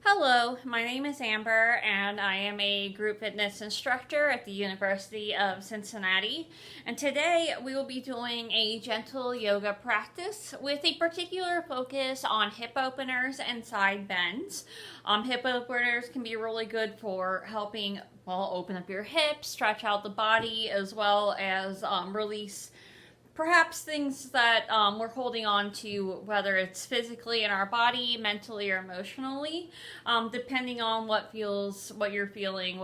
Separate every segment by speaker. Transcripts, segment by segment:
Speaker 1: Hello, my name is Amber, and I am a group fitness instructor at the University of Cincinnati. And today we will be doing a gentle yoga practice with a particular focus on hip openers and side bends. Hip openers can be really good for helping, open up your hips, stretch out the body, as well as release perhaps things that we're holding on to, whether it's physically in our body, mentally, or emotionally, depending on what you're feeling,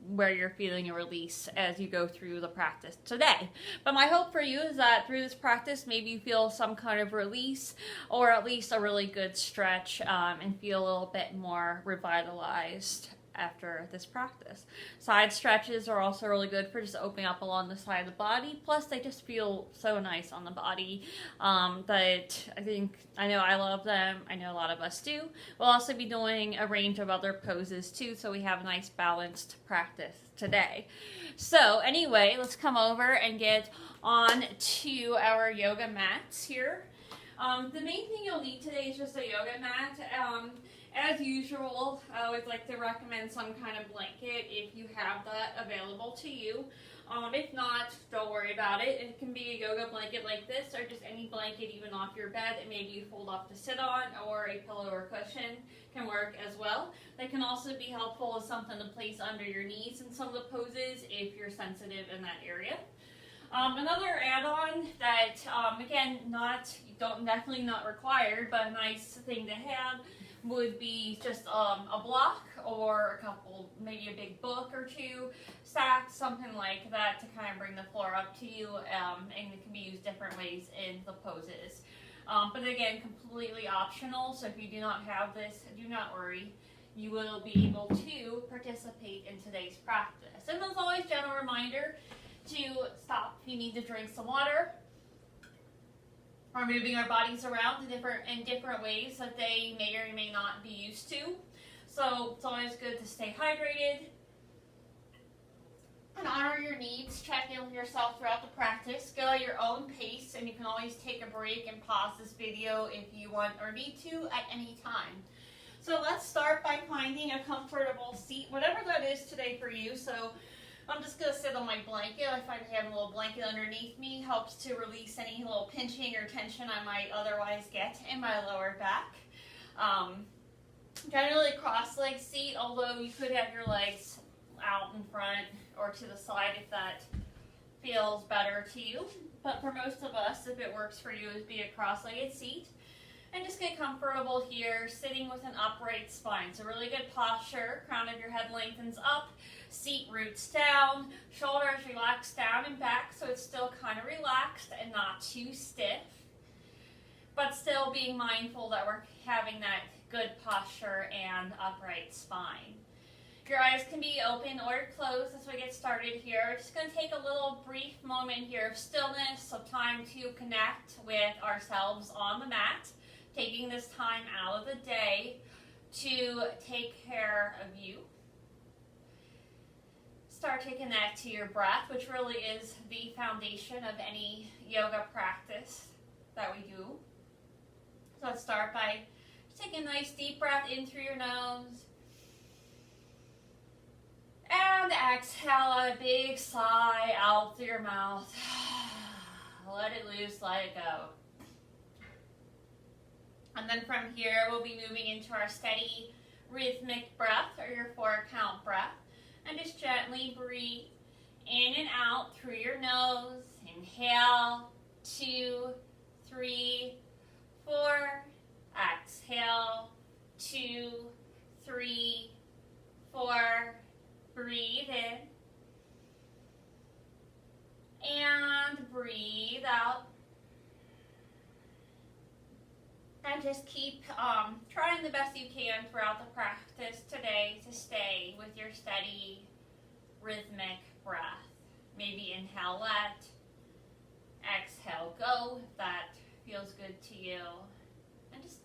Speaker 1: where you're feeling a release as you go through the practice today. But my hope for you is that through this practice, maybe you feel some kind of release, or at least a really good stretch, and feel a little bit more revitalized after this practice. Side stretches are also really good for just opening up along the side of the body. Plus, they just feel so nice on the body that I know I love them. I know a lot of us do. We'll also be doing a range of other poses too, so we have a nice balanced practice today. So anyway, let's come over and get on to our yoga mats here. The main thing you'll need today is just a yoga mat. As usual, I always like to recommend some kind of blanket if you have that available to you. If not, don't worry about it. It can be a yoga blanket like this, or just any blanket even off your bed that maybe you fold up to sit on, or a pillow or cushion can work as well. They can also be helpful as something to place under your knees in some of the poses if you're sensitive in that area. Another add-on that, again, definitely not required, but a nice thing to have would be just a block or a couple, maybe a big book or two stacked, something like that, to kind of bring the floor up to you, and it can be used different ways in the poses. But again, completely optional, so if you do not have this, do not worry. You will be able to participate in today's practice. And as always, gentle reminder to stop if you need to drink some water, or moving our bodies around in different ways that they may or may not be used to. So it's always good to stay hydrated and honor your needs. Check in with yourself throughout the practice. Go at your own pace, and you can always take a break and pause this video if you want or need to at any time. So let's start by finding a comfortable seat, whatever that is today for you. So I'm just going to sit on my blanket. I find having a little blanket underneath me helps to release any little pinching or tension I might otherwise get in my lower back. Generally a cross-legged seat, although you could have your legs out in front or to the side if that feels better to you. But for most of us, if it works for you, it'd be a cross-legged seat. And just get comfortable here, sitting with an upright spine. So really good posture, crown of your head lengthens up, seat roots down, shoulders relax down and back, so it's still kind of relaxed and not too stiff, but still being mindful that we're having that good posture and upright spine. Your eyes can be open or closed as we get started here. We're just going to take a little brief moment here of stillness, so time to connect with ourselves on the mat, taking this time out of the day to take care of you. Start to connect to your breath, which really is the foundation of any yoga practice that we do. So let's start by taking a nice deep breath in through your nose. And exhale a big sigh out through your mouth. Let it loose, let it go. And then from here, we'll be moving into our steady rhythmic breath, or your 4-count breath. And just gently breathe in and out through your nose. Inhale, 2, 3, 4. Exhale, 2, 3, 4. Breathe in. And breathe out. And just keep trying the best you can throughout the practice today to stay with your steady, rhythmic breath. Maybe inhale, let. Exhale, go, if that feels good to you. And just,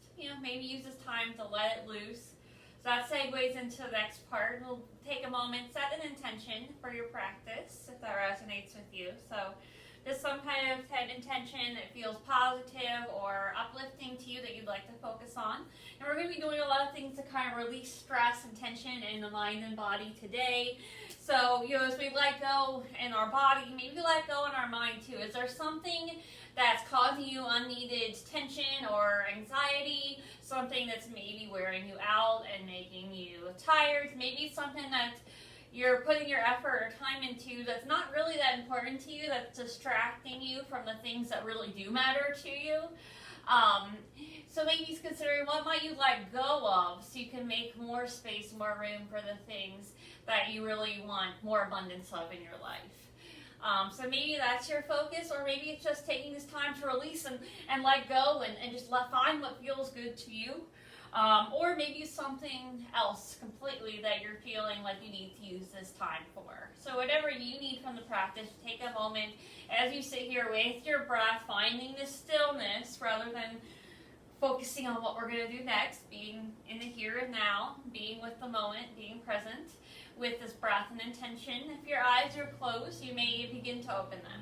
Speaker 1: maybe use this time to let it loose. So that segues into the next part. We'll take a moment, set an intention for your practice, if that resonates with you. So just some kind of intention that feels positive or uplifting to you that you'd like to focus on. And we're going to be doing a lot of things to kind of release stress and tension in the mind and body today. So, as we let go in our body, maybe let go in our mind too. Is there something that's causing you unneeded tension or anxiety? Something that's maybe wearing you out and making you tired? Maybe something that you're putting your effort or time into that's not really that important to you, that's distracting you from the things that really do matter to you. So maybe considering what might you let go of so you can make more space, more room for the things that you really want more abundance of in your life. So maybe that's your focus, or maybe it's just taking this time to release and let go and just find what feels good to you. Or maybe something else completely that you're feeling like you need to use this time for. So whatever you need from the practice, take a moment as you sit here with your breath, finding this stillness rather than focusing on what we're going to do next, being in the here and now, being with the moment, being present with this breath and intention. If your eyes are closed, you may begin to open them.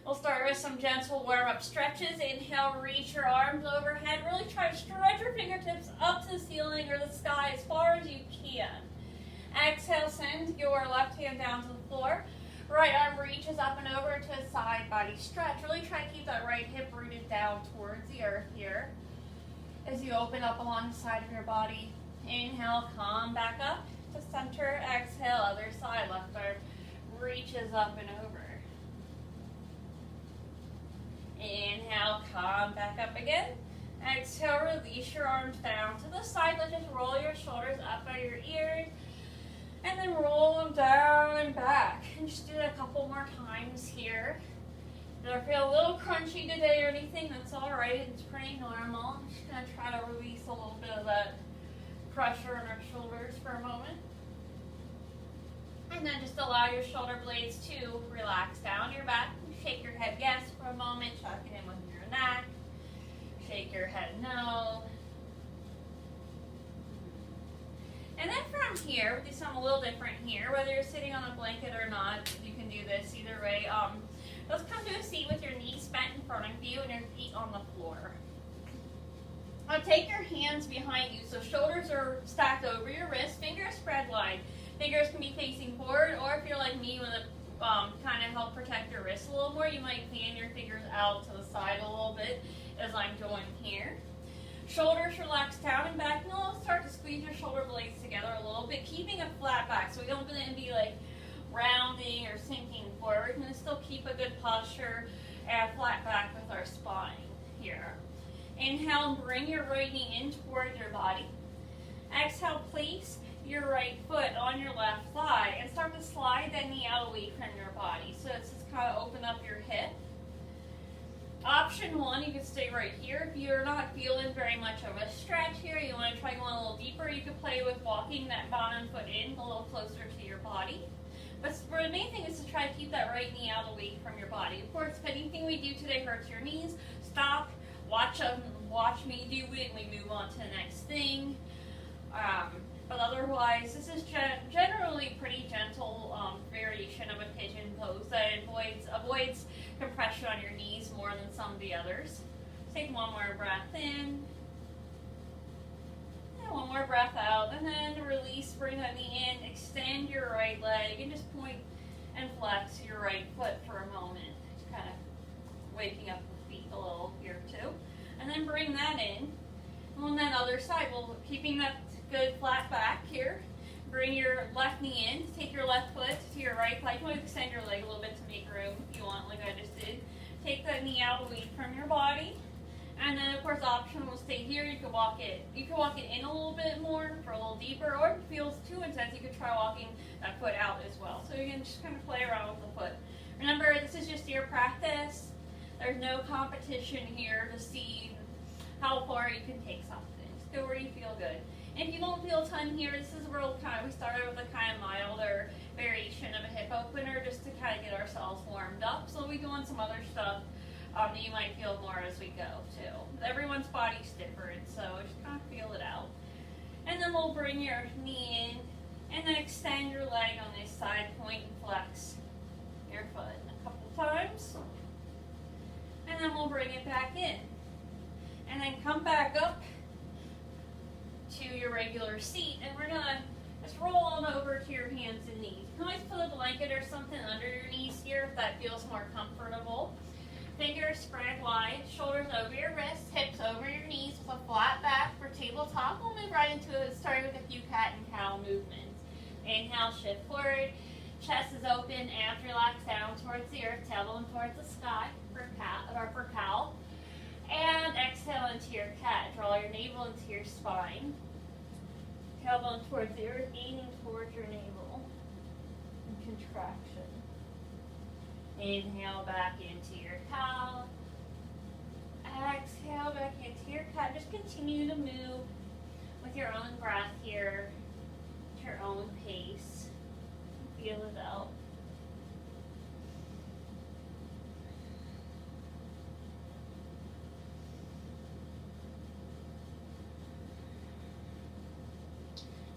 Speaker 1: We'll start with some gentle warm-up stretches. Inhale, reach your arms overhead. Really try to stretch your fingertips up to the ceiling or the sky as far as you can. Exhale, send your left hand down to the floor. Right arm reaches up and over to a side body stretch. Really try to keep that right hip rooted down towards the earth here. As you open up along the side of your body, inhale, come back up to center. Exhale, other side, left arm reaches up and over. Inhale, come back up again. Exhale, release your arms down to the side. Let's just roll your shoulders up by your ears. And then roll them down and back. And just do it a couple more times here. If you feel a little crunchy today or anything, that's alright. It's pretty normal. I'm just going to try to release a little bit of that pressure on our shoulders for a moment. And then just allow your shoulder blades to relax down your back. Shake your head yes for a moment. Tuck it in with your neck. Shake your head no. And then from here, we'll do something a little different here. Whether you're sitting on a blanket or not, you can do this either way. Let's come to a seat with your knees bent in front of you and your feet on the floor. Now take your hands behind you so shoulders are stacked over your wrists, fingers spread wide. Fingers can be facing forward, or if you're like me, you want to kind of help protect your wrists a little more, you might fan your fingers out to the side a little bit as I'm doing here. Shoulders relax down and back, and you'll start to squeeze your shoulder blades together a little bit, keeping a flat back so we don't want to be like rounding or sinking forward. We're going to still keep a good posture and flat back with our spine here. Inhale, bring your right knee in toward your body. Exhale, place your right foot on your left thigh and start to slide that knee out away from your body. So it's just kind of open up your hip. Option one, you can stay right here. If you're not feeling very much of a stretch here, you want to try going a little deeper, you can play with walking that bottom foot in a little closer to your body. But the main thing is to try to keep that right knee out away from your body. Of course, if anything we do today hurts your knees, stop, watch me do it, and we move on to the next thing. But otherwise, this is generally pretty gentle variation of a pigeon pose that avoids compression on your knees more than some of the others. Take one more breath in. And one more breath out. And then release, bring that knee in, extend your right leg, and just point and flex your right foot for a moment. Just kind of waking up the feet a little here too. And then bring that in. And on that other side, keeping that good flat back here. Bring your left knee in. Take your left foot to your right thigh. You want to extend your leg a little bit to make room if you want, like I just did. Take that knee out away from your body. And then, of course, option will stay here. You can walk it in a little bit more for a little deeper, or if it feels too intense, you could try walking that foot out as well. So you can just kind of play around with the foot. Remember, this is just your practice. There's no competition here to see how far you can take something. Just go where you feel good. If you don't feel a ton here, this is where we started with a kind of milder variation of a hip opener just to kind of get ourselves warmed up. So we'll be doing some other stuff that you might feel more as we go too. Everyone's body's different, so just kind of feel it out. And then we'll bring your knee in and then extend your leg on this side, point and flex your foot a couple times. And then we'll bring it back in. And then come back up regular seat, and we're gonna just roll on over to your hands and knees. You can always put a blanket or something under your knees here if that feels more comfortable. Fingers spread wide, shoulders over your wrists, hips over your knees with a flat back for tabletop. We'll move right into it, starting with a few cat and cow movements. Inhale, shift forward. Chest is open, abs relax down towards the earth, tailbone towards the sky for cat or for cow. And exhale into your cat. Draw your navel into your spine. Tailbone towards the earth, aiming towards your navel. And contraction. Inhale back into your cow. Exhale back into your cat. Just continue to move with your own breath here, at your own pace. Feel it out.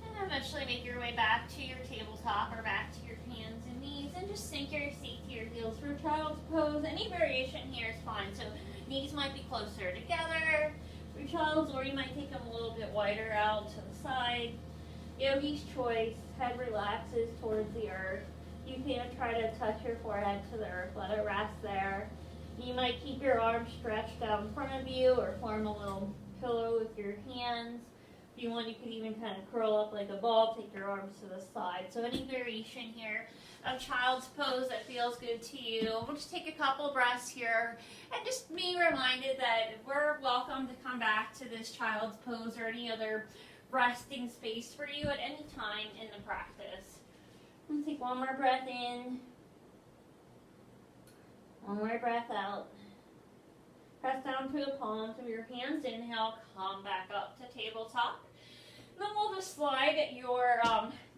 Speaker 1: And eventually make your way back to your tabletop or back to your hands and knees, and just sink your seat to your heels for child's pose. Any variation here is fine. So knees might be closer together for child's, or you might take them a little bit wider out to the side. Yogi's choice. Head relaxes towards the earth. You can try to touch your forehead to the earth. Let it rest there. You might keep your arms stretched out in front of you or form a little pillow with your hands. If you want, you can even kind of curl up like a ball, take your arms to the side. So any variation here of child's pose that feels good to you. We'll just take a couple breaths here and just be reminded that we're welcome to come back to this child's pose or any other resting space for you at any time in the practice. Let's take one more breath in. One more breath out. Press down to the palms of your hands. Inhale, come back up to tabletop. Then we'll just slide your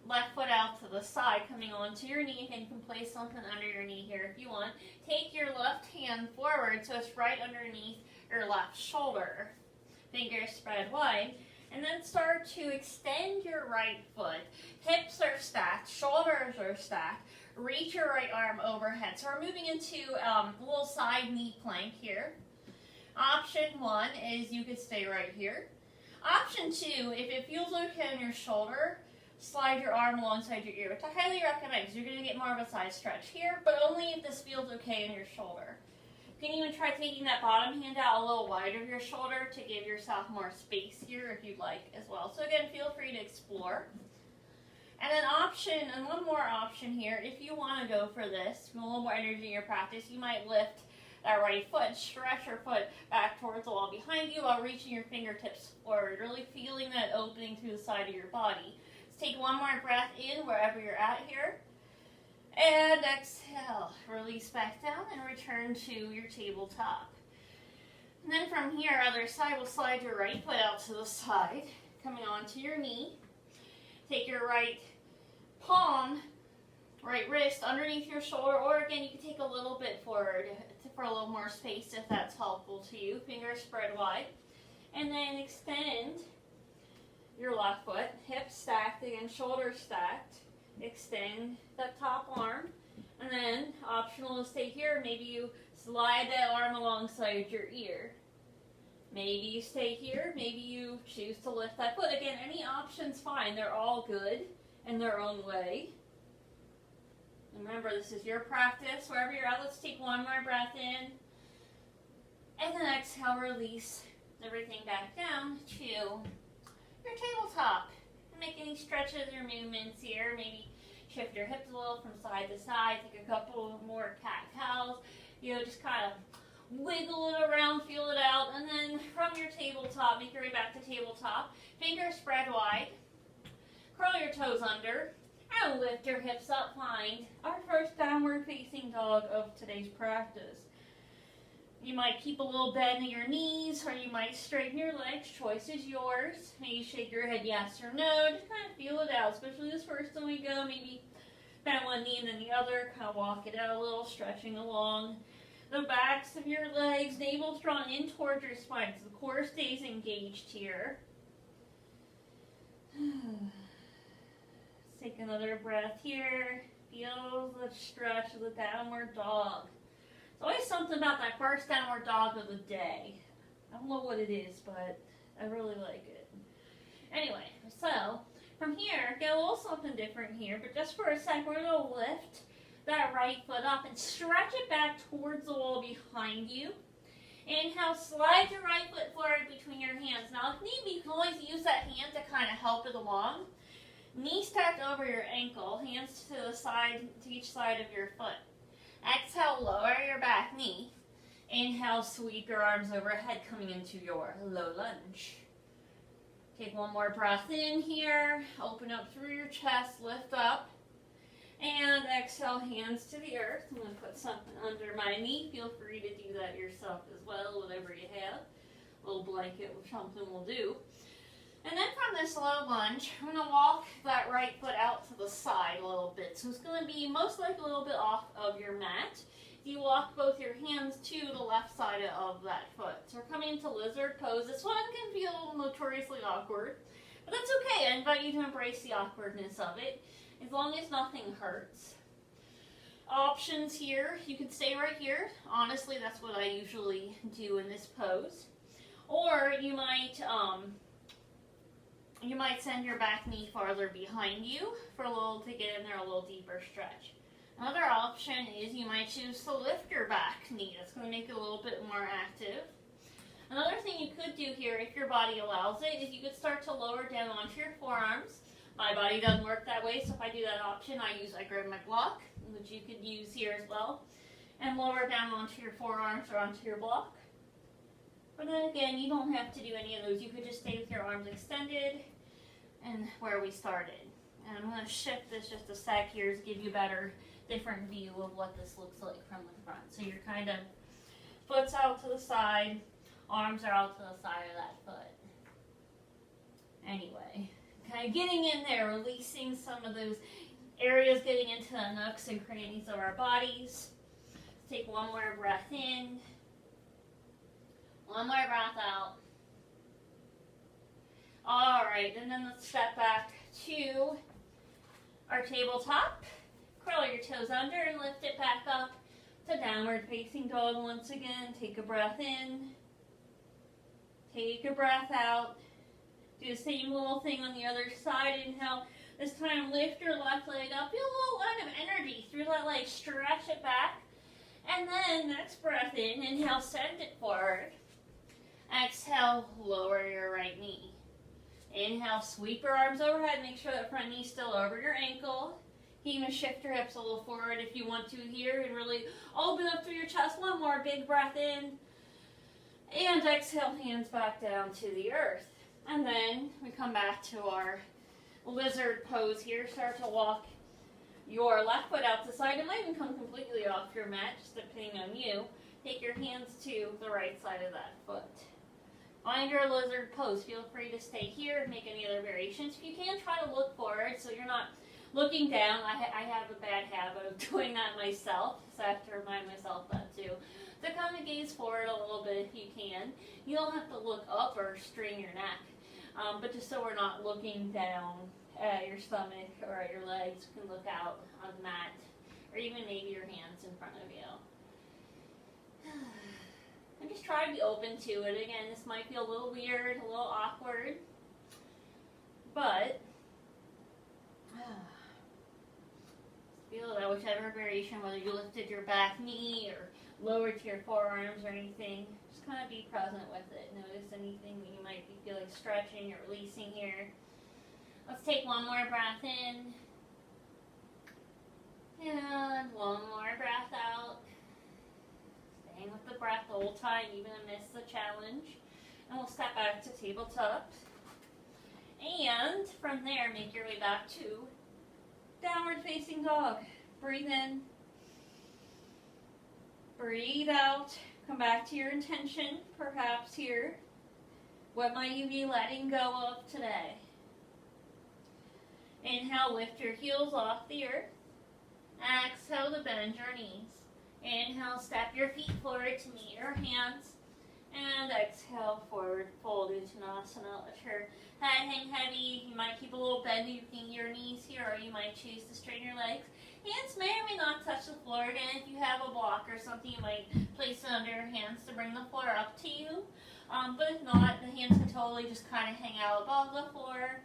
Speaker 1: left foot out to the side, coming onto your knee. And you can place something under your knee here if you want. Take your left hand forward so it's right underneath your left shoulder. Fingers spread wide. And then start to extend your right foot. Hips are stacked, shoulders are stacked. Reach your right arm overhead. So we're moving into a little side knee plank here. Option 1 is you could stay right here. Option 2, if it feels okay on your shoulder, slide your arm alongside your ear, which I highly recommend because you're going to get more of a side stretch here, but only if this feels okay on your shoulder. You can even try taking that bottom hand out a little wider of your shoulder to give yourself more space here if you'd like as well. So again, feel free to explore. And then one more option here, if you want to go for this, a little more energy in your practice, you might lift that right foot, stretch your foot back towards the wall behind you while reaching your fingertips forward, really feeling that opening through the side of your body. Let's take one more breath in wherever you're at here. And exhale, release back down and return to your tabletop. And then from here, other side, we'll slide your right foot out to the side, coming onto your knee. Take your right palm, right wrist underneath your shoulder, or again, you can take a little bit forward for a little more space if that's helpful to you. Fingers spread wide. And then extend your left foot, hips stacked, again, shoulders stacked. Extend that top arm, and then optional to stay here. Maybe you slide that arm alongside your ear. Maybe you stay here. Maybe you choose to lift that foot. Again, any option's fine. They're all good in their own way. And remember, this is your practice. Wherever you're at, let's take one more breath in. And then exhale, release everything back down to your tabletop. Make any stretches or movements here. Maybe shift your hips a little from side to side. Take a couple more cat-cows. Just kind of wiggle it around, feel it out. And then from your tabletop, make your way back to tabletop. Fingers spread wide. Curl your toes under. And lift your hips up. Find our first downward facing dog of today's practice. You might keep a little bend in your knees, or you might straighten your legs. Choice is yours. Maybe shake your head yes or no. Just kind of feel it out, especially this first time we go. Maybe bend one knee and then the other. Kind of walk it out a little, stretching along the backs of your legs. Navel's drawn in towards your spine, so the core stays engaged here. Take another breath here. Feel the stretch of the downward dog. Always something about that first downward dog of the day. I don't know what it is, but I really like it. Anyway, From here, get a little something different here, but just for a sec, we're going to lift that right foot up and stretch it back towards the wall behind you. Inhale, slide your right foot forward between your hands. Now, if need be, you can always use that hand to kind of help it along. Knee stacked over your ankle, hands to the side, to each side of your foot. Exhale, lower your back knee. Inhale, sweep your arms overhead, coming into your low lunge. Take one more breath in here. Open up through your chest, lift up. And exhale, hands to the earth. I'm going to put something under my knee. Feel free to do that yourself as well, whatever you have. A little blanket or something will do. And then from this low lunge, I'm going to walk that right foot out to the side a little bit. So it's going to be most likely a little bit off of your mat. You walk both your hands to the left side of that foot. So we're coming into lizard pose. This one can feel notoriously awkward, but that's okay. I invite you to embrace the awkwardness of it, as long as nothing hurts. Options here, you can stay right here. Honestly, that's what I usually do in this pose. Or you might send your back knee farther behind you for to get in there a little deeper stretch. Another option is you might choose to lift your back knee. That's going to make it a little bit more active. Another thing you could do here, if your body allows it, is you could start to lower down onto your forearms. My body doesn't work that way, so if I do that option, I grab my block, which you could use here as well, and lower down onto your forearms or onto your block. But then again, you don't have to do any of those. You could just stay with your arms extended and where we started. And I'm going to shift this just a sec here to give you a better, different view of what this looks like from the front. So you're kind of, foot's out to the side, arms are out to the side of that foot. Anyway, kind of getting in there, releasing some of those areas, getting into the nooks and crannies of our bodies. Let's take one more breath in, one more breath out. All right, and then let's step back to our tabletop. Curl your toes under and lift it back up to downward facing dog once again. Take a breath in. Take a breath out. Do the same little thing on the other side. Inhale. This time lift your left leg up. Feel a little line of energy through that leg. Stretch it back. And then next breath in. Inhale, send it forward. Exhale, lower your right knee. Inhale, sweep your arms overhead. Make sure that front knee's still over your ankle. You can even shift your hips a little forward if you want to here and really open up through your chest. One more big breath in. And exhale, hands back down to the earth. And then we come back to our lizard pose here. Start to walk your left foot out to the side. It might even come completely off your mat, just depending on you. Take your hands to the right side of that foot. Find your lizard pose. Feel free to stay here and make any other variations. If you can, try to look forward so you're not looking down. I have a bad habit of doing that myself, so I have to remind myself that too. So kind of gaze forward a little bit if you can. You don't have to look up or strain your neck, but just so we're not looking down at your stomach or at your legs, you can look out on the mat or even maybe your hands in front of you. And just try to be open to it. Again, this might feel a little weird, a little awkward, but feel that whichever variation, whether you lifted your back knee or lowered to your forearms or anything, just kind of be present with it. Notice anything that you might feel like stretching or releasing here. Let's take one more breath in. And one more breath out. Staying with the breath the whole time, even amidst the challenge. And we'll step back to tabletop. And from there, make your way back to downward facing dog. Breathe in. Breathe out. Come back to your intention, perhaps here. What might you be letting go of today? Inhale, lift your heels off the earth. Exhale to bend your knees. Inhale, step your feet forward to meet your hands. And exhale, forward fold into Uttanasana. Let your head hang heavy. You might keep a little bend in your knees here, or you might choose to straighten your legs. Hands may or may not touch the floor. Again, if you have a block or something, you might place it under your hands to bring the floor up to you. But if not, the hands can totally just kind of hang out above the floor.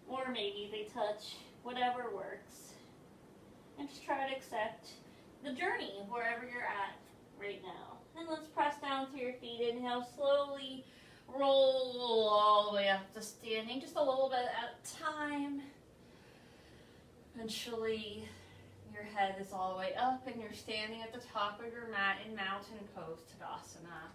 Speaker 1: or maybe they touch, whatever works. And just try to accept the journey wherever you're at right now. And let's press down to your feet. Inhale, slowly roll all the way up to standing, just a little bit at a time. Eventually, your head is all the way up and you're standing at the top of your mat in Mountain Pose Tadasana.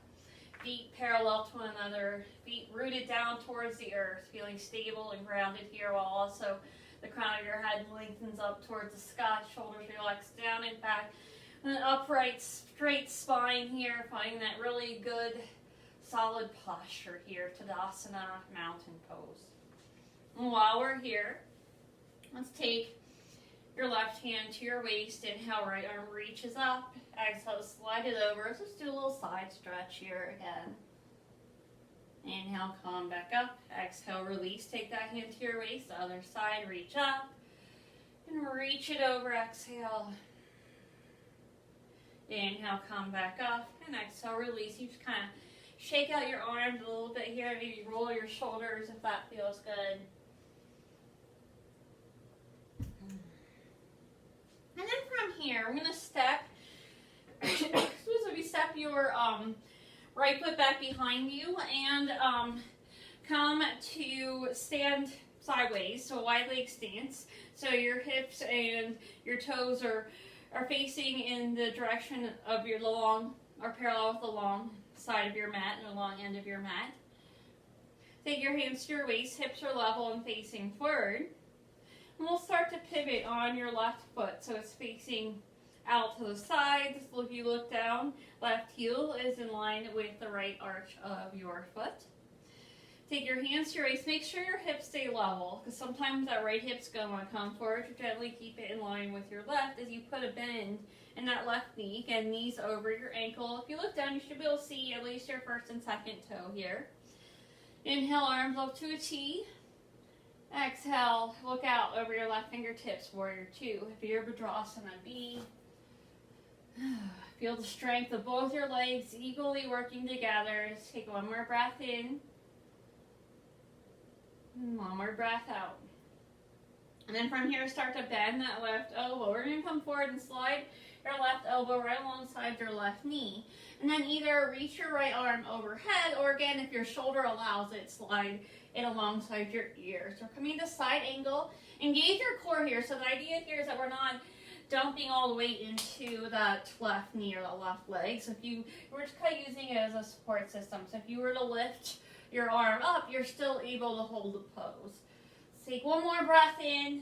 Speaker 1: Feet parallel to one another, feet rooted down towards the earth, feeling stable and grounded here, while also the crown of your head lengthens up towards the sky, shoulders relax down and back. An upright, straight spine here, finding that really good, solid posture here, Tadasana, Mountain Pose. And while we're here, let's take your left hand to your waist. Inhale, right arm reaches up. Exhale, slide it over. Let's just do a little side stretch here again. Inhale, come back up. Exhale, release. Take that hand to your waist. The other side, reach up. And reach it over. Exhale. Inhale, come back up. And exhale, release. You just kind of shake out your arms a little bit here. Maybe roll your shoulders if that feels good. And then from here, we're going to step, step your right foot back behind you and come to stand sideways, so wide leg stance. So your hips and your toes are facing in the direction of your long, or parallel with the long side of your mat and the long end of your mat. Take your hands to your waist, hips are level and facing forward. And we'll start to pivot on your left foot, so it's facing out to the side. If you look down, left heel is in line with the right arch of your foot. Take your hands to your waist. Make sure your hips stay level, because sometimes that right hip's going to come forward. To gently keep it in line with your left as you put a bend in that left knee. Again, knees over your ankle. If you look down, you should be able to see at least your first and second toe here. Inhale, arms up to a T. Exhale, look out over your left fingertips, Warrior Two. Virabhadrasana B. Feel the strength of both your legs equally working together. Just take one more breath in. And one more breath out. And then from here, start to bend that left elbow. We're going to come forward and slide your left elbow right alongside your left knee. And then either reach your right arm overhead, or again, if your shoulder allows it, slide it alongside your ear. So we're coming to side angle. Engage your core here. So the idea here is that we're not dumping all the weight into that left knee or the left leg. So we're just kind of using it as a support system. So if you were to lift your arm up, you're still able to hold the pose. Take one more breath in.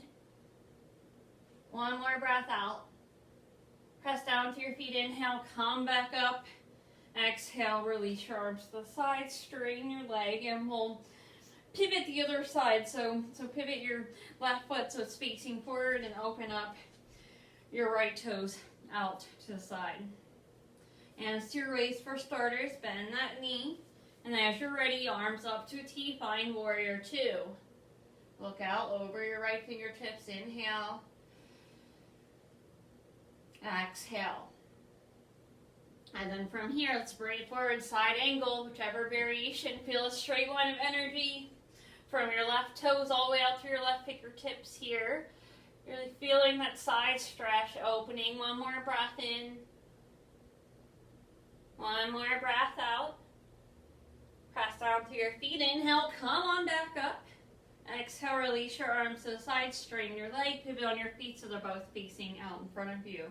Speaker 1: One more breath out. Press down to your feet. Inhale, come back up. Exhale, release your arms to the side. Straighten your leg, and we'll pivot the other side. So pivot your left foot so it's facing forward, and open up your right toes out to the side. And to your waist for starters, bend that knee. And as you're ready, arms up to a T, find Warrior Two. Look out over your right fingertips. Inhale. Exhale. And then from here, let's bring it forward, side angle, whichever variation. Feel a straight line of energy from your left toes all the way out through your left fingertips here. Really feeling that side stretch opening. One more breath in. One more breath out. Press down to your feet. Inhale, come on back up. Exhale, release your arms to the side. Straighten your leg. Pivot on your feet so they're both facing out in front of you.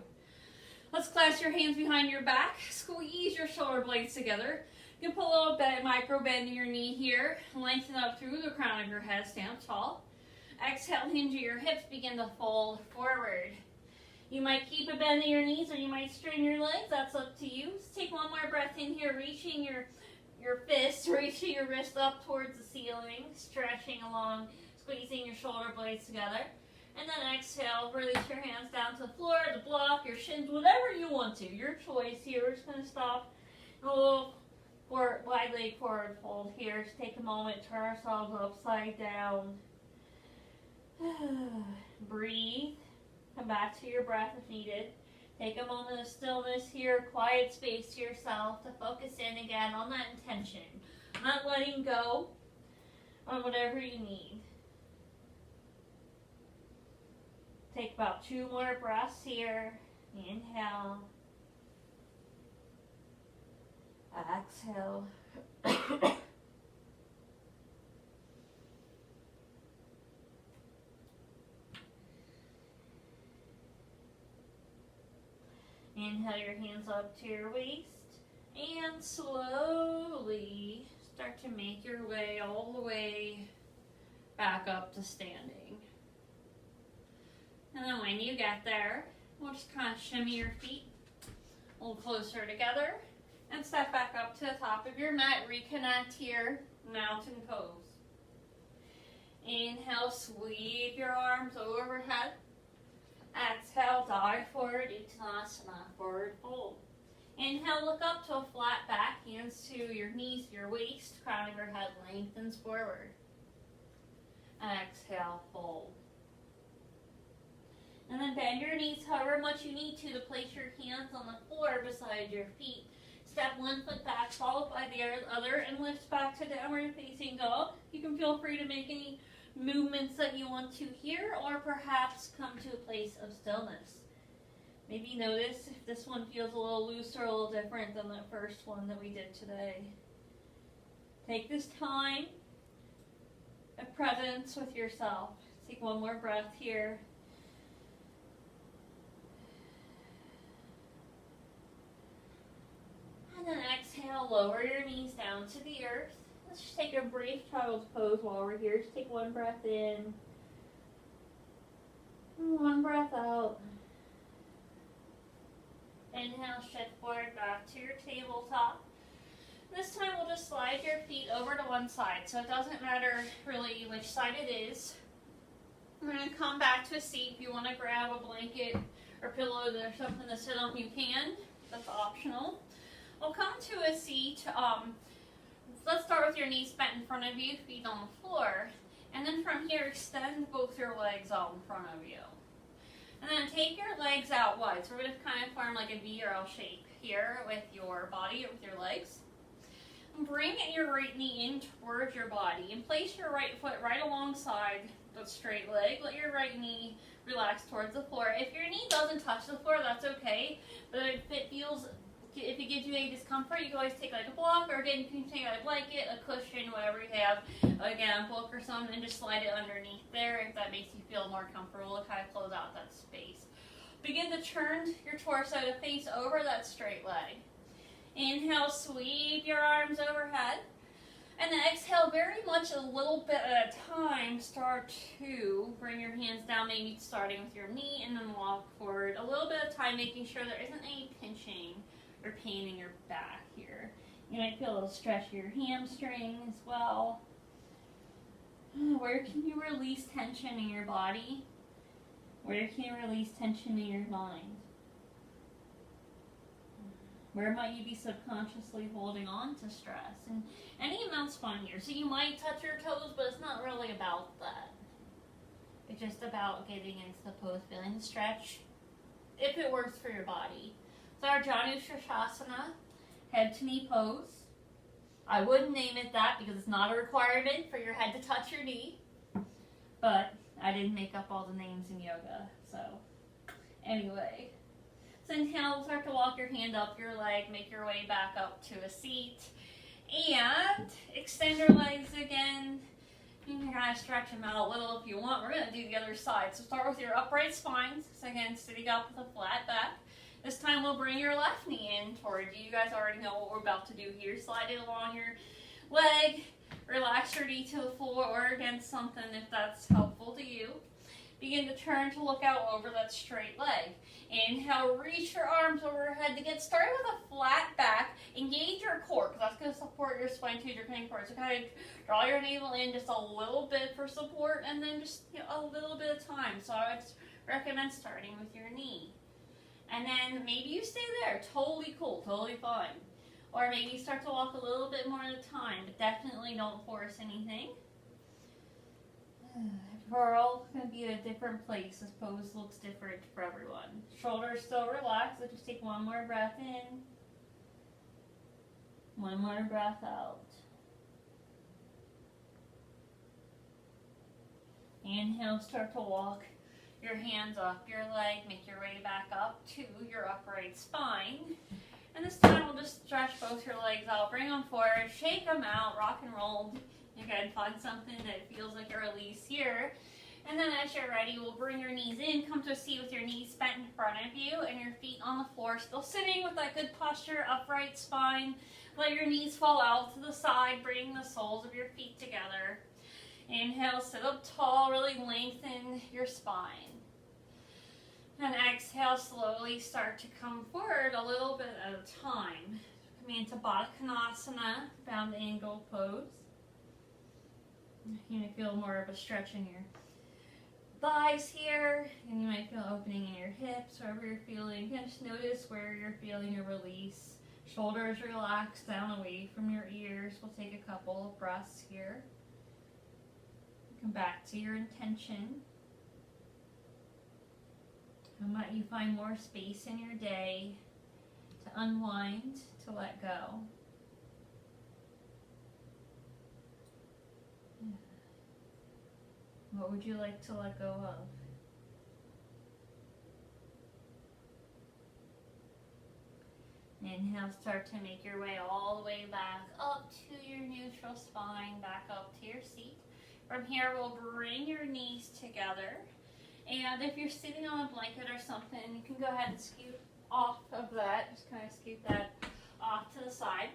Speaker 1: Let's clasp your hands behind your back. Squeeze your shoulder blades together. You can put a little bit micro bend in your knee here. Lengthen up through the crown of your head. Stand up tall. Exhale, hinge your hips. Begin to fold forward. You might keep a bend in your knees, or you might straighten your legs. That's up to you. Just take one more breath in here, reaching your fists, reaching your wrist up towards the ceiling, stretching along, squeezing your shoulder blades together. And then exhale, release your hands down to the floor, the block, your shins, whatever you want to. Your choice here. We're just going to stop. A little wide leg forward fold here. Just take a moment, turn ourselves upside down. Breathe. Come back to your breath if needed. Take a moment of stillness here, quiet space to yourself to focus in again on that intention. Not letting go on whatever you need. Take about 2 more breaths here. Inhale. Exhale. Inhale your hands up to your waist and slowly start to make your way all the way back up to standing. And then when you get there, we'll just kind of shimmy your feet a little closer together and step back up to the top of your mat. Reconnect here, mountain pose. Inhale, sweep your arms overhead. Exhale, dive forward, Uttanasana, forward fold. Inhale, look up to a flat back, hands to your knees, your waist, crown of your head lengthens forward. Exhale, fold. And then bend your knees however much you need to place your hands on the floor beside your feet. Step 1 foot back, followed by the other, and lift back to downward facing dog. You can feel free to make any movements that you want to here, or perhaps come to a place of stillness. Maybe notice if this one feels a little looser, a little different than the first one that we did today. Take this time of presence with yourself. Take 1 more breath here. And then exhale, lower your knees down to the earth. Let's just take a brief child's pose while we're here. Just take 1 breath in, and 1 breath out. Inhale, shift forward back to your tabletop. This time we'll just slide your feet over to one side, so it doesn't matter really which side it is. We're going to come back to a seat. If you want to grab a blanket or pillow or something to sit on, you can. That's optional. We'll come to a seat. Let's start with your knees bent in front of you, feet on the floor. And then from here, extend both your legs out in front of you. And then take your legs out wide. So we're going to kind of form like a V or L shape here with your body or with your legs. And bring your right knee in towards your body and place your right foot right alongside the straight leg. Let your right knee relax towards the floor. If your knee doesn't touch the floor, that's okay. But if it gives you any discomfort, you can always take like a block, or again, you can take a blanket, a cushion, whatever you have. Again, a book or something, and just slide it underneath there if that makes you feel more comfortable to kind of close out that space. Begin to turn your torso to face over that straight leg. Inhale, sweep your arms overhead. And then exhale, very much a little bit at a time, start to bring your hands down, maybe starting with your knee, and then walk forward a little bit of time, making sure there isn't any pinching or pain in your back here. You might feel a little stretch of your hamstring as well. Where can you release tension in your body? Where can you release tension in your mind? Where might you be subconsciously holding on to stress? And any amount's fine here. So you might touch your toes, but it's not really about that. It's just about getting into the pose, feeling the stretch, if it works for your body. So our Janu Sirsasana, head to knee pose. I wouldn't name it that because it's not a requirement for your head to touch your knee. But I didn't make up all the names in yoga. So anyway. So inhale, start to walk your hand up your leg, make your way back up to a seat. And extend your legs again. You can kind of stretch them out a little if you want. We're going to do the other side. So start with your upright spine. So again, sitting up with a flat back. This time we'll bring your left knee in toward you. You guys already know what we're about to do here. Slide it along your leg. Relax your knee to the floor or against something if that's helpful to you. Begin to turn to look out over that straight leg. Inhale, reach your arms overhead to get started with a flat back. Engage your core because that's going to support your spine too, your pain core. So kind of draw your navel in just a little bit for support and then just a little bit of time. So I would recommend starting with your knee. And then maybe you stay there. Totally cool, totally fine. Or maybe you start to walk a little bit more at a time, but definitely don't force anything. We're all going to be at a different place. This pose looks different for everyone. Shoulders still relaxed, so just take 1 more breath in. 1 more breath out. Inhale, start to walk your hands up your leg, make your way back up to your upright spine. And this time we'll just stretch both your legs out, bring them forward, shake them out, rock and roll. You can find something that feels like a release here. And then as you're ready, we'll bring your knees in, come to a seat with your knees bent in front of you and your feet on the floor, still sitting with that good posture, upright spine. Let your knees fall out to the side, bring the soles of your feet together. Inhale, sit up tall, really lengthen your spine. And exhale, slowly start to come forward a little bit at a time. Coming into Baddha Konasana, bound angle pose. You may feel more of a stretch in your thighs here, and you might feel opening in your hips, wherever you're feeling. Just notice where you're feeling a release. Shoulders relax down away from your ears. We'll take a couple of breaths here. Come back to your intention. How might you find more space in your day to unwind, to let go? What would you like to let go of? Inhale, start to make your way all the way back up to your neutral spine, back up to your seat. From here, we'll bring your knees together. And if you're sitting on a blanket or something, you can go ahead and scoot off of that. Just kind of scoot that off to the side.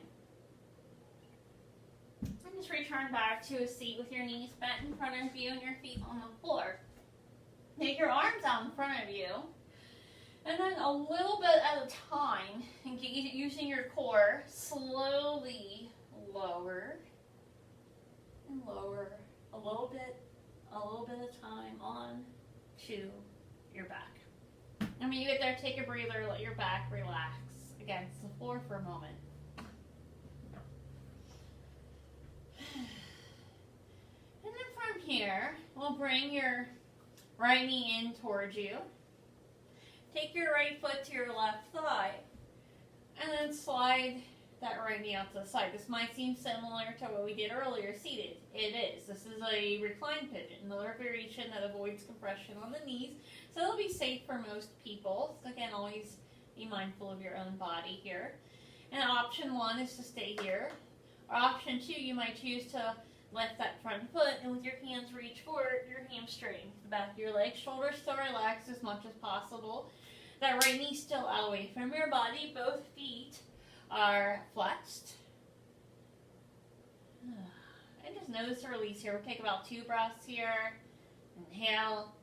Speaker 1: And just return back to a seat with your knees bent in front of you and your feet on the floor. Take your arms out in front of you. And then a little bit at a time, engage using your core, slowly lower and lower a little bit at a time on to your back. And when you get there, take a breather, let your back relax against the floor for a moment. And then from here, we'll bring your right knee in towards you. Take your right foot to your left thigh, and then slide that right knee out to the side. This might seem similar to what we did earlier, seated. It is. This is a reclined pigeon, another variation that avoids compression on the knees, so it'll be safe for most people. So again, always be mindful of your own body here. And option 1 is to stay here. Or option 2, you might choose to lift that front foot, and with your hands reach forward, your hamstring, the back of your legs, shoulders still relaxed as much as possible. That right knee still out away from your body. Both feet are flexed. And just notice the release here. We'll take about 2 breaths here. Inhale,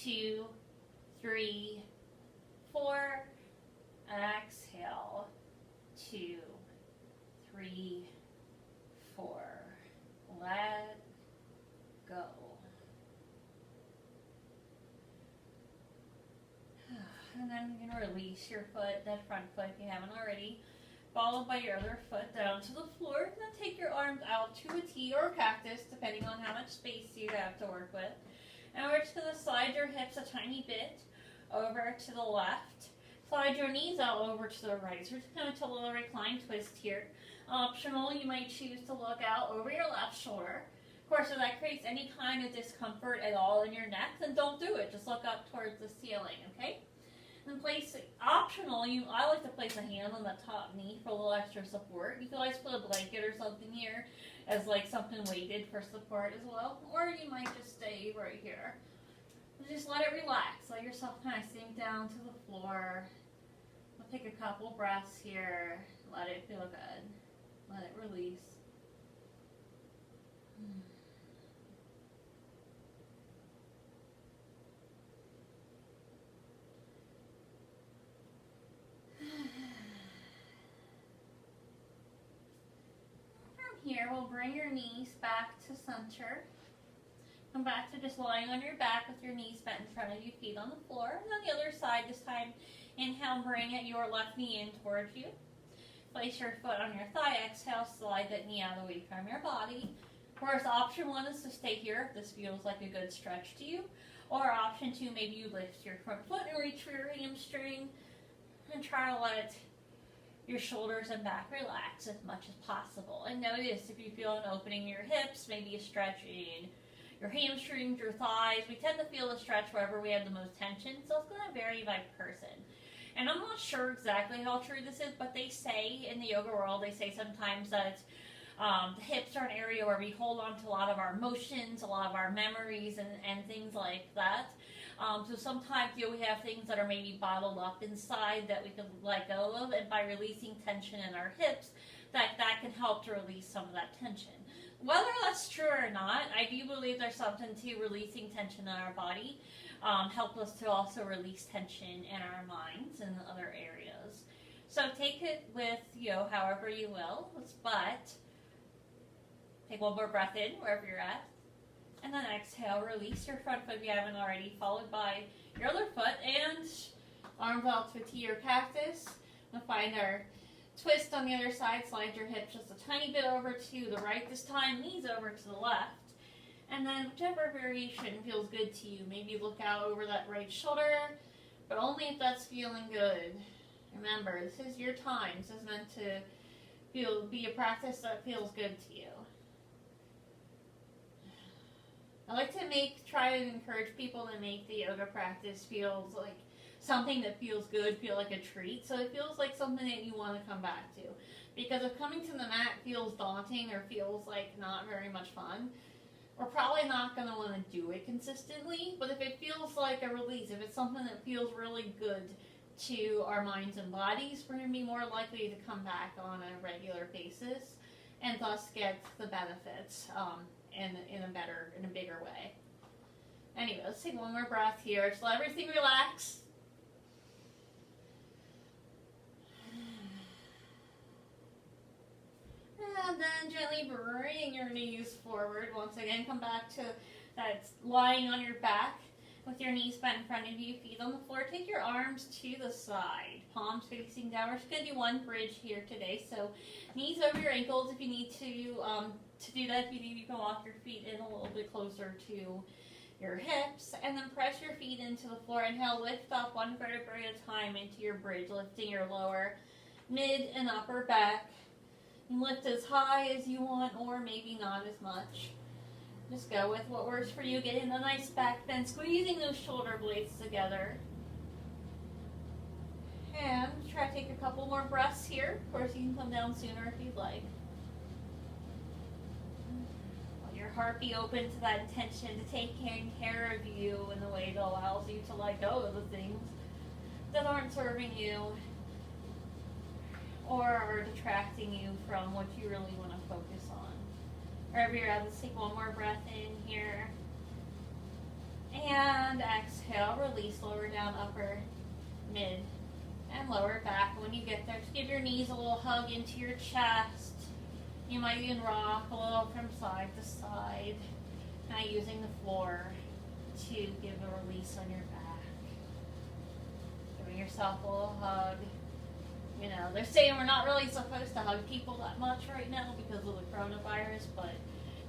Speaker 1: 2, 3, 4. Exhale, 2, 3, 4. Let go. And then you're going to release your foot, that front foot if you haven't already, followed by your other foot down to the floor. And then take your arms out to a T or a cactus, depending on how much space you have to work with. And over to the side, your hips a tiny bit. Over to the left. Slide your knees out over to the right. So we're just going to a little recline twist here. Optional, you might choose to look out over your left shoulder. Of course, if that creates any kind of discomfort at all in your neck, then don't do it. Just look up towards the ceiling, okay? And place, optional, I like to place a hand on the top knee for a little extra support. You can always put a blanket or something here as like something weighted for support as well. Or you might just stay right here. And just let it relax. Let yourself kind of sink down to the floor. We'll take a couple breaths here. Let it feel good. Let it release. Here, we'll bring your knees back to center. Come back to just lying on your back with your knees bent in front of you, feet on the floor. And on the other side, this time, inhale, bring it your left knee in towards you. Place your foot on your thigh. Exhale, slide that knee out away from your body. Of course, option 1 is to stay here if this feels like a good stretch to you. Or option 2, maybe you lift your front foot and reach for your hamstring. And try to let your shoulders and back relax as much as possible. And notice if you feel an opening in your hips, maybe a stretch in your hamstrings, your thighs. We tend to feel the stretch wherever we have the most tension, so it's going to vary by person. And I'm not sure exactly how true this is, but they say in the yoga world, they say sometimes that the hips are an area where we hold on to a lot of our emotions, a lot of our memories, and things like that. So sometimes we have things that are maybe bottled up inside that we can let go of, and by releasing tension in our hips, that can help to release some of that tension. Whether that's true or not, I do believe there's something to releasing tension in our body. Help us to also release tension in our minds and other areas. So take it with however you will, but take one more breath in wherever you're at. And then exhale, release your front foot if you haven't already, followed by your other foot, and arms out to T or cactus. We'll find our twist on the other side, slide your hips just a tiny bit over to the right this time, knees over to the left. And then whichever variation feels good to you, maybe look out over that right shoulder, but only if that's feeling good. Remember, this is your time. This is meant to be a practice that feels good to you. I like to try and encourage people to make the yoga practice feels like something that feels good, feel like a treat. So it feels like something that you want to come back to. Because if coming to the mat feels daunting or feels like not very much fun, we're probably not going to want to do it consistently. But if it feels like a release, if it's something that feels really good to our minds and bodies, we're going to be more likely to come back on a regular basis and thus get the benefits in a bigger way. Anyway, let's take one more breath here. Just let everything relax. And then gently bring your knees forward. Once again, come back to that lying on your back with your knees bent in front of you, feet on the floor. Take your arms to the side, palms facing down. We're just going to do one bridge here today. So knees over your ankles if you need to do that. If you need, you can walk your feet in a little bit closer to your hips. And then press your feet into the floor. Inhale, lift up one vertebrae at a time into your bridge, lifting your lower, mid, and upper back. And lift as high as you want, or maybe not as much. Just go with what works for you. Getting a nice back bend, squeezing those shoulder blades together. And try to take a couple more breaths here. Of course, you can come down sooner if you'd like. Let your heart be open to that intention to taking care of you in the way that allows you to let go of the things that aren't serving you or are detracting you from what you really want to focus on. Wherever you're at, let's take one more breath in here. And exhale, release, lower down, upper, mid, and lower back. When you get there, just give your knees a little hug into your chest. You might even rock a little from side to side, kind of using the floor to give a release on your back. Giving yourself a little hug. They're saying we're not really supposed to hug people that much right now because of the coronavirus, but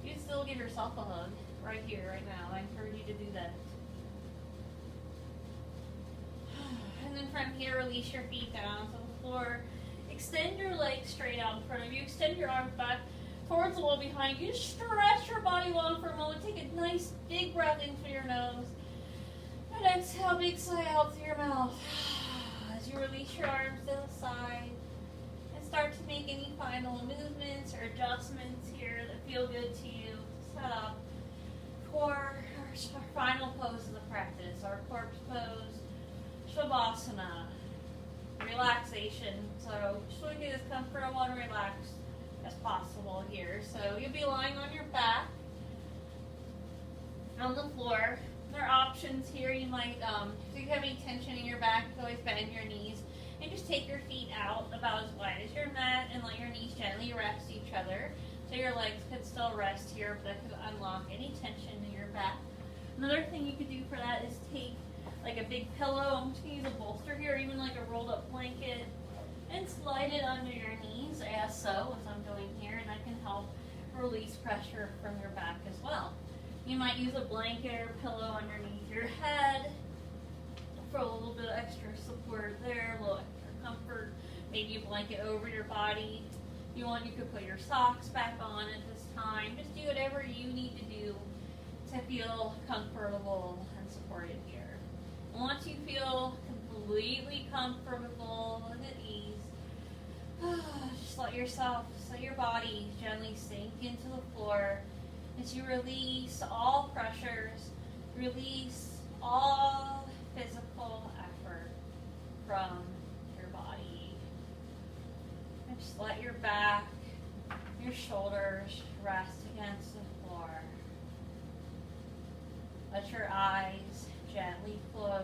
Speaker 1: you can still give yourself a hug right here, right now. I encourage you to do that. And then from here, release your feet down to the floor. Extend your legs straight out in front of you. Extend your arms back towards the wall behind you. Stretch your body long for a moment. Take a nice big breath in through your nose. And exhale, big sigh out through your mouth. As you release your arms to the side and start to make any final movements or adjustments here that feel good to you to set up for our final pose of the practice, our corpse pose, Shavasana, relaxation. So just want to get as comfortable and relaxed as possible here. So you'll be lying on your back on the floor. There are options here. You might, if you have any tension in your back, you can always bend your knees and just take your feet out about as wide as your mat and let your knees gently rest each other. So your legs could still rest here, but that could unlock any tension in your back. Another thing you could do for that is take like a big pillow. I'm just going to use a bolster here, or even like a rolled up blanket, and slide it under your knees as so, as I'm doing here, and that can help release pressure from your back as well. You might use a blanket or pillow underneath your head for a little bit of extra support there, a little extra comfort. Maybe a blanket over your body. If you want, you could put your socks back on at this time. Just do whatever you need to do to feel comfortable and supported here. And once you feel completely comfortable and at ease, just let your body gently sink into the floor as you release all pressures, release all physical effort from your body. And just let your back, your shoulders rest against the floor. Let your eyes gently close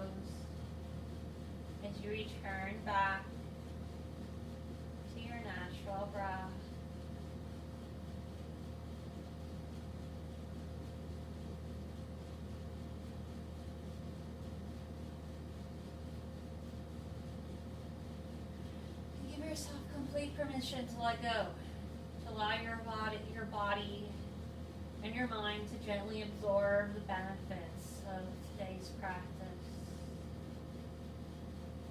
Speaker 1: as you return back to your natural breath. Give yourself complete permission to let go, to allow your body and your mind to gently absorb the benefits of today's practice.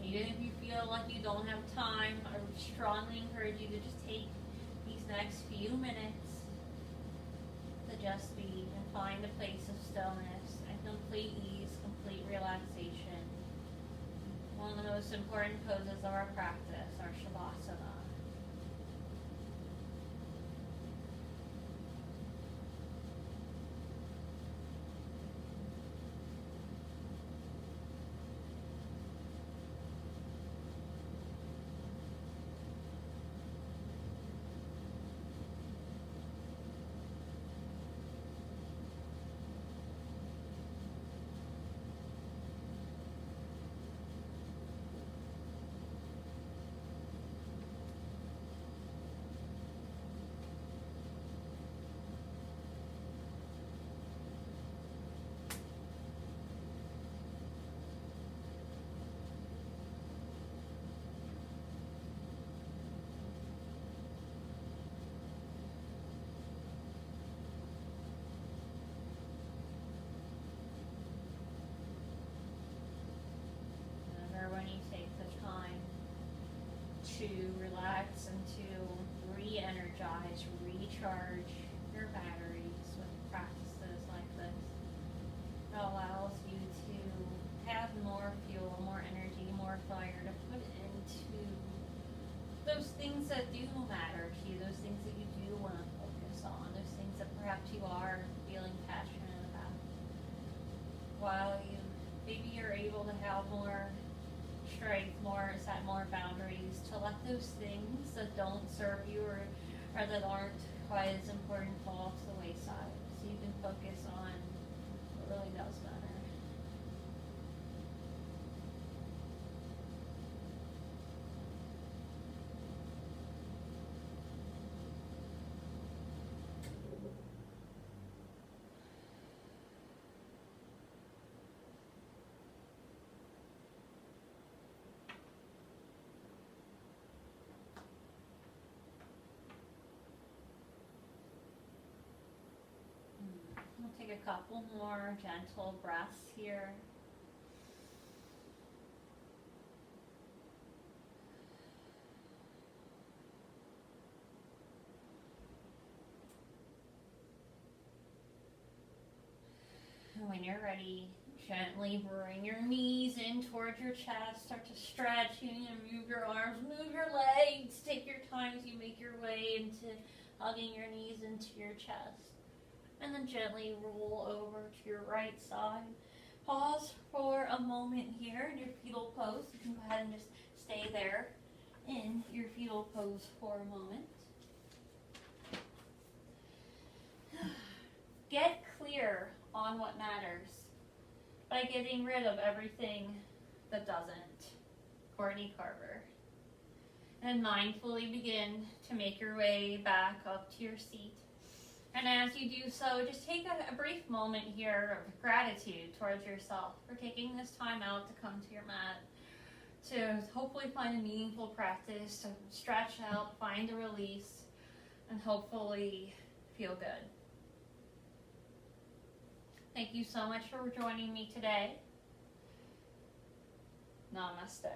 Speaker 1: Even if you feel like you don't have time, I would strongly encourage you to just take these next few minutes to just be and find a place of stillness and complete ease, complete relaxation. One of the most important poses of our practice, our Shavasana. When you take the time to relax and to re-energize, recharge your batteries with practices like this, it allows you to have more fuel, more energy, more fire to put into those things that do matter to you, those things that you do want to focus on, those things that perhaps you are feeling passionate about. While maybe you're able to have more strength, set more boundaries to let those things that don't serve you or that aren't quite as important fall to the wayside, so you can focus on what really does matter. We'll take a couple more gentle breaths here. And when you're ready, gently bring your knees in towards your chest. Start to stretch and move your arms, move your legs. Take your time as you make your way into hugging your knees into your chest. And then gently roll over to your right side. Pause for a moment here in your fetal pose. You can go ahead and just stay there in your fetal pose for a moment. Get clear on what matters by getting rid of everything that doesn't. Courtney Carver. And mindfully begin to make your way back up to your seat. And as you do so, just take a brief moment here of gratitude towards yourself for taking this time out to come to your mat, to hopefully find a meaningful practice, to stretch out, find a release, and hopefully feel good. Thank you so much for joining me today. Namaste.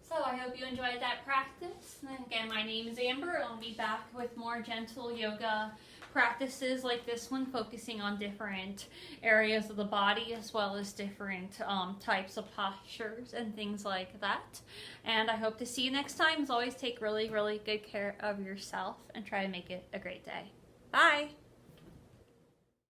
Speaker 1: So I hope you enjoyed that practice. And again, my name is Amber. I'll be back with more gentle yoga practices like this one, focusing on different areas of the body as well as different types of postures and things like that. And I hope to see you next time. As always, take really, really good care of yourself and try to make it a great day. Bye!